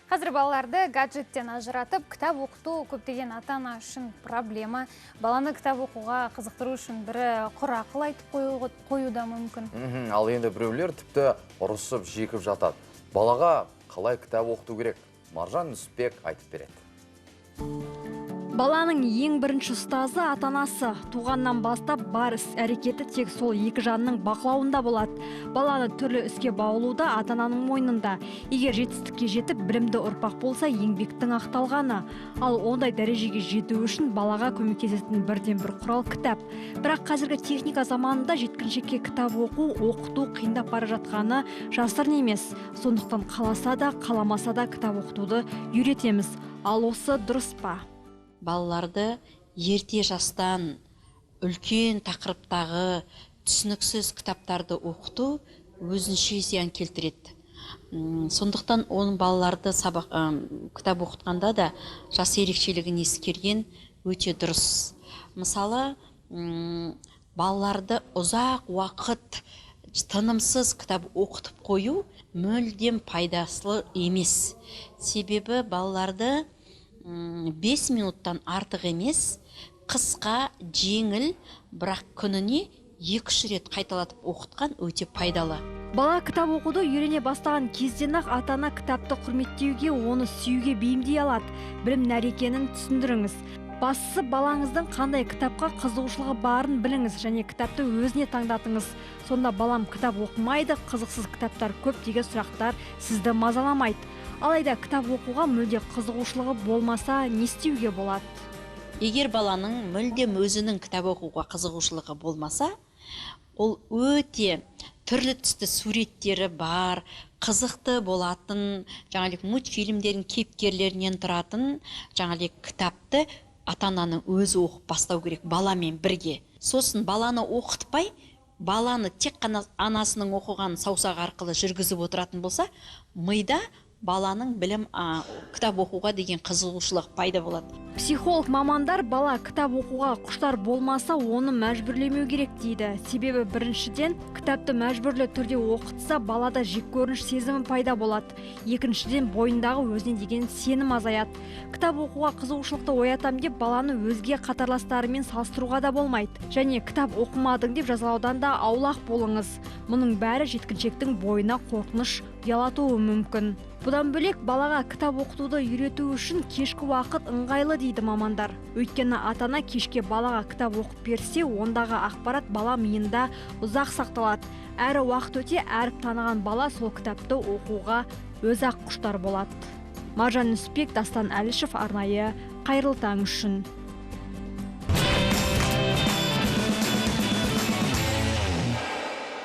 Қазір балаларды гаджеттен ажыратып, кітап оқыту көптеген ата-ана үшін проблема. Баланы кітап оқуға қызықтыру үшін бірі құр ақыл айтып қою да мүмкін. Ал енді біреулер тіпті ұрысып, жекіп жатады. Балаға қалай кітап оқыту керек? Маржан Нүсіпбек айтып береді. Баланың ең бірінші ұстазы ата-анасы. Туғаннан бастап бар іс-әрекеті тек сол екі жанның бақылауында болады. Баланы түрлі іске баулуда ата-ананың мойнында. Егер жетістікке жетіп, білімді ұрпақ болса, еңбектің ақталғаны. Ал ондай дәрежеге жету үшін балаға көмектесетін бірден бір құрал кітап. Бірақ қазіргі техника заманында жеткіншекке кітап оқыту қиындап бара жатқаны жасырын емес. Сондықтан қаласа да, қаламаса да кітап оқытуды үйретеміз. Ал осы дұрыс па? Балаларды ерте жастан үлкен тақырыптағы түсініксіз кітаптарды оқыту өзінше зиян келтіреді. Сондықтан оның балаларды кітап оқытқанда да жас ерекшелігін ескерген өте дұрыс. Мысалы, балаларды ұзақ уақыт тынымсыз кітап оқытып қою мүлдем пайдалы емес. Себебі балаларды 5 минуттан артық емес, қысқа, жеңіл, бірақ күніне 2-3 рет қайталатып оқытқан өте пайдалы. Бала кітап оқуды үйрене бастаған кезден-ақ ата-ана кітапты құрметтеуге, оны сүюге бейімдей алады. Білім нәрекенін түсіндіріңіз. Бастысы балаңыздың қандай кітапқа қызығушылығы барын біліңіз және кітапты өзіне таңдатыңыз. Сонда балам кітап оқымайды, қызықсыз кітаптар көп деген сұрақтар сізді мазаламайды. Алайда кітап оқуға мүлде қызығушылығы болмаса, не істеуге болады? Егер баланың мүлдем өзінің кітап оқуға қызығушылығы болмаса, ол өте түрлі түсті суреттері бар, қызықты болатын, мультфильмдердің кейіпкерлерінен тұратын кітапты ата-ананың өзі оқып бастау керек баламен бірге. Сосын баланы оқытпай, баланы тек қана анасының оқыған саусақ арқылы жүргізіп отыратын болса, мида баланың кітап оқуға деген қызығушылық пайда болады. Психолог мамандар бала кітап оқуға құштар болмаса, оны мәжбүрлемеу керек дейді. Себебі біріншіден, кітапты мәжбүрлі түрде оқытса, балада жеккөрініш сезімі пайда болады. Екіншіден, бойындағы өзіне деген сенім азаяды. Кітап оқуға қызығушылықты оятам деп, баланы өзге қатарластарымен салыстыруға да болмайды. Және кітап оқымадың деп жазалаудан да аулақ болыңыз. Мұның бәрі жеткіншектің бойына қорқыныш ұялатуы мүмкін. Бұдан бөлек, балаға кітап оқытуды үйрету үшін кешкі уақыт ыңғайлы дейді мамандар. Өйткені ата-ана кешке балаға кітап оқып берсе, ондағы ақпарат бала миында ұзақ сақталады. Әрі уақыт өте әріп таныған бала сол кітапты оқуға өзі-ақ құштар болады. Маржан Нүсіпбек, Дастан Әлішев, арнайы Қайырлы таң үшін.